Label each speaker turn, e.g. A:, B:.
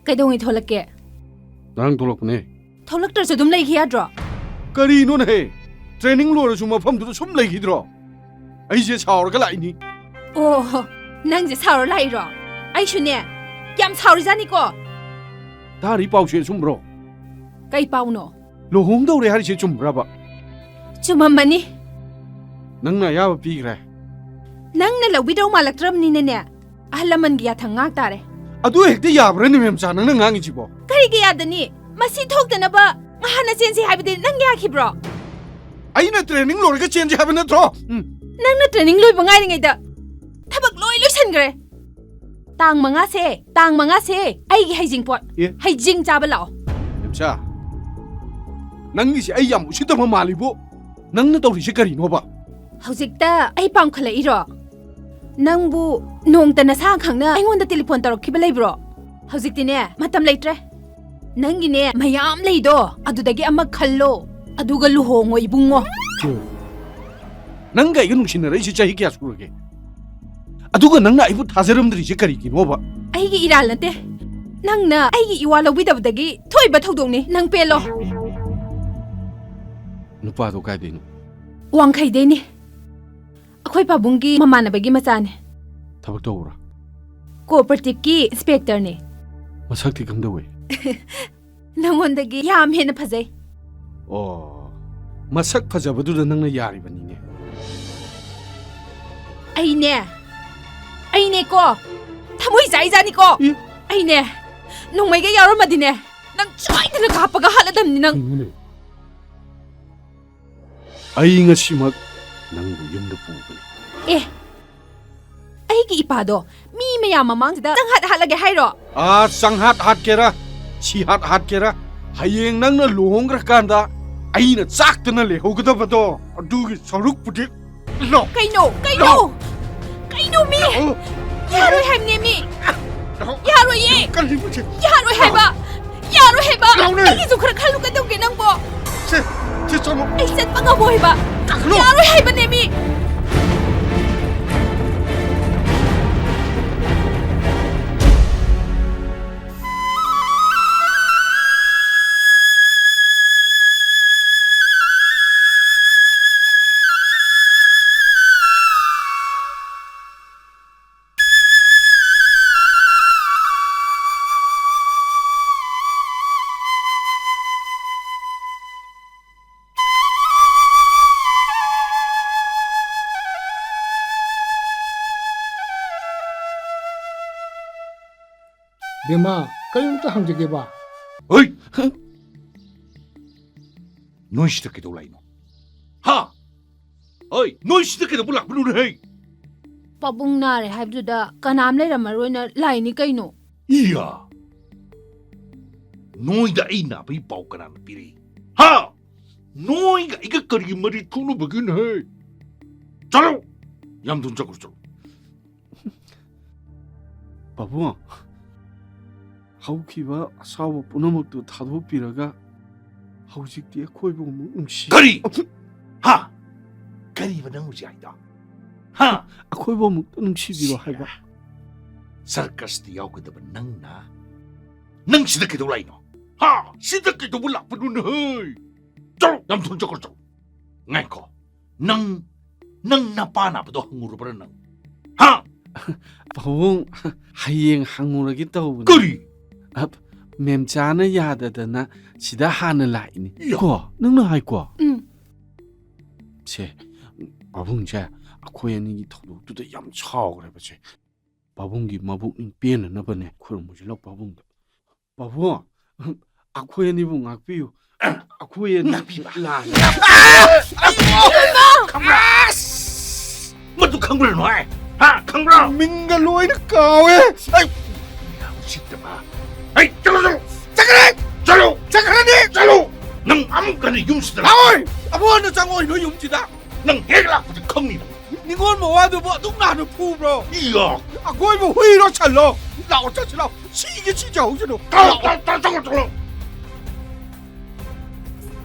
A: ꯀꯩꯗꯧꯉꯩ ꯊꯣꯛꯂꯛꯀꯦ
B: ꯅꯪ ꯊꯣꯛꯂꯛꯄꯅꯦ
A: ꯊꯣꯛꯂꯛꯇ꯭ꯔꯁꯨ ꯑꯗꯨꯝ ꯂꯩꯈꯤ ꯌꯥꯗ꯭ꯔꯣ
B: ꯀꯔꯤꯅꯣꯅꯦ ꯇ꯭ꯔꯦꯅꯤꯡ ꯂꯣꯏꯔꯁꯨ ꯃꯐꯝꯗꯨꯗ ꯁꯨꯝ ꯂꯩꯈꯤꯗ꯭ꯔꯣ ꯑꯩꯁꯦ ꯁꯥꯎꯔꯒ ꯂꯥꯛꯏꯅꯤ
A: ꯑꯣ ꯅꯪꯁꯦ ꯁꯥꯎꯔ ꯂꯥꯛꯏꯔꯣ ꯑꯩꯁꯨꯅꯦ ꯌꯥꯝ ꯁꯥꯎꯔꯤꯖꯥꯠꯅꯤꯀꯣ
B: ꯇꯥꯔꯤ ꯄꯥꯎꯁꯦ ꯆꯨꯝꯕ꯭ꯔꯣ
A: ꯀꯩ ꯄꯥꯎꯅꯣ
B: ꯂꯨꯍꯣꯡꯗꯧꯔꯦ ꯍꯥꯏꯔꯤꯁꯦ ꯆꯨꯝꯕ꯭ꯔꯕ
A: ꯆꯨꯝꯃꯝꯃꯅꯤ
B: ꯅꯪꯅ ꯑꯌꯥꯕ ꯄꯤꯈ꯭ꯔꯦ
A: ꯅꯪꯅ ꯂꯧꯕꯤꯗꯧ ꯃꯥꯜꯂꯛꯇ꯭ꯔꯕꯅꯤꯅꯅꯦ ꯑꯍꯜ ꯂꯃꯟꯒꯤ ꯌꯥꯊꯪ ꯉꯥꯛ ꯇꯥꯔꯦ
B: ꯑꯗꯨ ꯍꯦꯛꯇ ꯌꯥꯕ꯭ꯔꯥꯅꯦ ꯃꯦꯝꯆꯥ ꯅꯪꯅ ꯉꯥꯡꯉꯤꯁꯤꯕꯣ
A: ꯀꯔꯤꯒꯤ ꯌꯥꯗꯅꯤ ꯃꯁꯤ ꯊꯣꯛꯇꯅꯕ ꯍꯥꯟꯅ ꯆꯦꯟꯁꯤ ꯍꯥꯏꯕꯗꯤ ꯅꯪ ꯌꯥꯈꯤꯕ꯭ꯔꯣ
B: ꯑꯩꯅ ꯇ꯭ꯔꯦꯅꯤꯡ ꯂꯣꯏꯔꯒ ꯆꯦꯟꯁꯦ ꯍꯥꯏꯕ ꯅꯠꯇ꯭ꯔꯣ
A: ꯅꯪꯅ ꯇ꯭ꯔꯦꯅꯤꯡ ꯂꯣꯏꯕ ꯉꯥꯏꯔꯤꯉꯩꯗ ꯊꯕꯛ ꯂꯣꯏ ꯂꯣꯏꯁꯟꯈ꯭ꯔꯦ ꯇꯥꯡ 5ꯁꯦ ꯑꯩꯒꯤ ꯍꯩꯖꯤꯡꯄꯣꯠ ꯍꯩꯖꯤꯡ ꯆꯥꯕ ꯂꯥꯛꯑꯣ
B: ꯃꯦꯝꯆꯥ ꯅꯪꯒꯤꯁꯦ ꯑꯩ ꯌꯥꯝ ꯎꯁꯤꯠꯇꯕ ꯃꯥꯜꯂꯤꯕꯣ ꯅꯪꯅ ꯇꯧꯔꯤꯁꯦ ꯀꯔꯤꯅꯣꯕ
A: ꯍꯧꯖꯤꯛꯇ ꯑꯩ ꯄꯥꯝꯈꯠꯂꯛꯏꯔꯣ ꯅꯪꯕꯨ ꯅꯣꯡꯇ ꯅꯁꯥ ꯈꯪꯅ ꯑꯩꯉꯣꯟꯗ ꯇꯦꯂꯤꯐꯣꯟ ꯇꯧꯔꯛꯈꯤꯕ ꯂꯩꯕ꯭ꯔꯣ ꯍꯧꯖꯤꯛꯇꯤꯅꯦ ꯃꯇꯝ ꯂꯩꯇ꯭ꯔꯦ ꯅꯪꯒꯤꯅꯦ ꯃꯌꯥꯝ ꯂꯩꯗꯣ ꯑꯗꯨꯗꯒꯤ ꯑꯃ ꯈꯜꯂꯣ ꯑꯗꯨꯒ ꯂꯨꯍꯣꯡꯉꯣ 이bunꯉꯣ
B: ꯅꯪꯒ ꯑꯩꯒ ꯅꯨꯡꯁꯤꯅꯔꯛꯏꯁꯦ ꯆꯍꯤ ꯀꯌꯥ ꯁꯨꯔꯒꯦ ꯑꯗꯨꯒ ꯅꯪꯅ ꯑꯩꯕꯨ ꯊꯥꯖꯔꯝꯗ꯭ꯔꯤꯁꯦ ꯀꯔꯤꯒꯤꯅꯣꯕ
A: ꯑꯩꯒꯤ ꯏꯔꯥꯜ ꯅꯠꯇꯦ ꯅꯪꯅ ꯑꯩꯒꯤ ꯏꯋꯥ ꯂꯧꯕꯤꯗꯕꯗꯒꯤ ꯊꯣꯛꯏꯕ ꯊꯧꯗꯣꯛꯅꯤ ꯅꯪ ꯄꯦꯜꯂꯣ
B: ꯅꯨꯄꯥꯗꯣ ꯀꯥꯏꯗꯩꯅꯣ
A: ꯋꯥꯡꯈꯩꯗꯩꯅꯤ ꯑꯩꯈꯣꯏ ꯄꯥꯕꯨꯡꯒꯤ ꯃꯃꯥꯟꯅꯕꯒꯤ ꯃꯆꯥꯅꯦ
B: ꯊꯕꯛ ꯇꯧꯕ꯭ꯔꯥ
A: ꯀꯣꯑꯣꯄꯔꯦꯇꯤꯚꯀꯤ ꯏꯟꯁꯄꯦꯛꯇꯔꯅꯦ
B: ꯃꯁꯛꯇꯤ ꯀꯝꯗꯧꯋꯦ
A: ꯅꯪꯉꯣꯟꯗꯒꯤ ꯌꯥꯝ ꯍꯦꯟꯅ ꯐꯖꯩ
B: ꯑꯣ ꯃꯁꯛ ꯐꯖꯕꯗꯨꯗ ꯅꯪꯅ ꯌꯥꯔꯤꯕꯅꯤꯅꯦ
A: ꯑꯩꯅꯦꯀꯣ ꯊꯃꯣꯏ ꯆꯥꯏꯖꯥꯅꯤꯀꯣ ꯑꯩꯅꯦ ꯅꯣꯡꯃꯩꯒ ꯌꯥꯎꯔꯝꯃꯗꯤꯅꯦ ꯅꯪ ꯁꯣꯏꯗꯅ ꯀꯥꯞꯄꯒ ꯍꯥꯠꯂꯗꯝꯅꯤ ꯅꯪ
B: ꯑꯩ ꯉꯁꯤꯃꯛ ꯅꯪꯕꯨ ꯌꯨꯝꯗ ꯄꯨꯒꯅꯤ
A: ꯑꯩꯒꯤ ꯏꯄꯥꯗꯣ ꯃꯤ ꯃꯌꯥꯝ ꯃꯃꯥꯡꯁꯤꯗ ꯆꯪꯍꯠ-ꯍꯥꯠꯂꯒꯦ ꯍꯥꯏꯔꯣ
B: ꯆꯪꯍꯠ-ꯍꯥꯠꯀꯦꯔꯥ ꯁꯤꯍꯠ-ꯍꯥꯠꯀꯦꯔꯥ ꯍꯌꯦꯡ ꯅꯪꯅ ꯂꯨꯍꯣꯡꯈ꯭ꯔꯀꯥꯟꯗ ꯑꯩꯅ ꯆꯥꯛꯇꯅ ꯂꯩꯍꯧꯒꯗꯕꯗꯣ ꯑꯗꯨꯒꯤ ꯁꯔꯨꯛꯄꯨꯗꯤ
A: ꯀꯩꯅꯣ ꯃꯤ ꯌꯥꯔꯣꯏ ꯍꯥꯏꯕꯅꯦ ꯃꯤ ꯌꯥꯔꯣꯏꯌꯦ ꯌꯥꯔꯣꯏ ꯍꯥꯏꯕ ꯑꯩꯒꯤꯁꯨ ꯈꯔ ꯈꯜꯂꯨ ꯀꯩꯗꯧꯒꯦ ꯅꯪꯕꯣ ꯑꯩ ꯆꯠꯄ ꯉꯝꯃꯣꯏꯕ ꯌꯥꯔꯣꯏ ꯍꯥꯏꯕꯅꯦ ꯃꯤ
C: ꯕꯦꯃꯥ ꯀꯔꯤꯝꯇ ꯍꯪꯖꯒꯦꯕ
B: ꯍꯣꯏ ꯅꯣꯏꯁꯤꯗ ꯀꯩꯗꯧ ꯂꯥꯛꯏꯅꯣ ꯍꯥ ꯍꯣꯏ ꯅꯣꯏꯁꯤꯗ ꯀꯩꯗꯧꯕ ꯂꯥꯛꯄꯅꯣ ꯍꯦ
A: ꯄꯥꯕꯨꯡ ꯅꯥꯔꯦ ꯍꯥꯏꯕꯗꯨꯗ ꯀꯅꯥꯝ ꯂꯩꯔꯝꯃꯔꯣꯏꯅ ꯂꯥꯛꯏꯅꯤ ꯀꯩꯅꯣ
D: 이야, 너희가 이 나비 바우까라는 비리. 하, 너희가 이거 거리 머리 투는 버긴 해. 자로, 얌돈 잡고 줘.
B: 바보야 하우키와 사와 뿌나먹도 다도비라가 하우직디에 코이보고 뭉시
D: 거리, 하, 거리가 너무지 아니다. 하,
B: 코이보고 뭉시비로 할바
D: 서커스도 야우거든 낭나. 낭 시드께도 라이노. 하, 시드께도 몰라 부르는 해. 자로, 얌돈 잡고 줘. 랭코, 낭 나빠나보다 흥으로 버는 낭. 하,
B: 바봉 하이행 항우라기 떠오르네
D: 거리.
B: 맴자는 야다다나 시다 하늘 라이니 거 능능 하이거 제 바봉자 코야니 토도도 얌 차오 그래 버지 바봉기 마봉 비에는 나버네 그럼 뭐지라 바봉도 바봉 코야니 봉 악비요 코야니 라
D: 뭐또 강불을 놔? 하, 강불.
B: 민갈로이는 까왜
D: 아이, 진짜 봐. 아이, 자로. 능 아무거나 용시들.
B: 아이 아무나 장어이 너 용지다
D: 능 해라부터 컵니다.
B: 니걸 뭐와도 뭐 뚱나는 푸브로
D: 이야,
B: 거의 뭐 회의로 찰러 나오자 찰러 시게 진짜 오지로
D: 다 저거.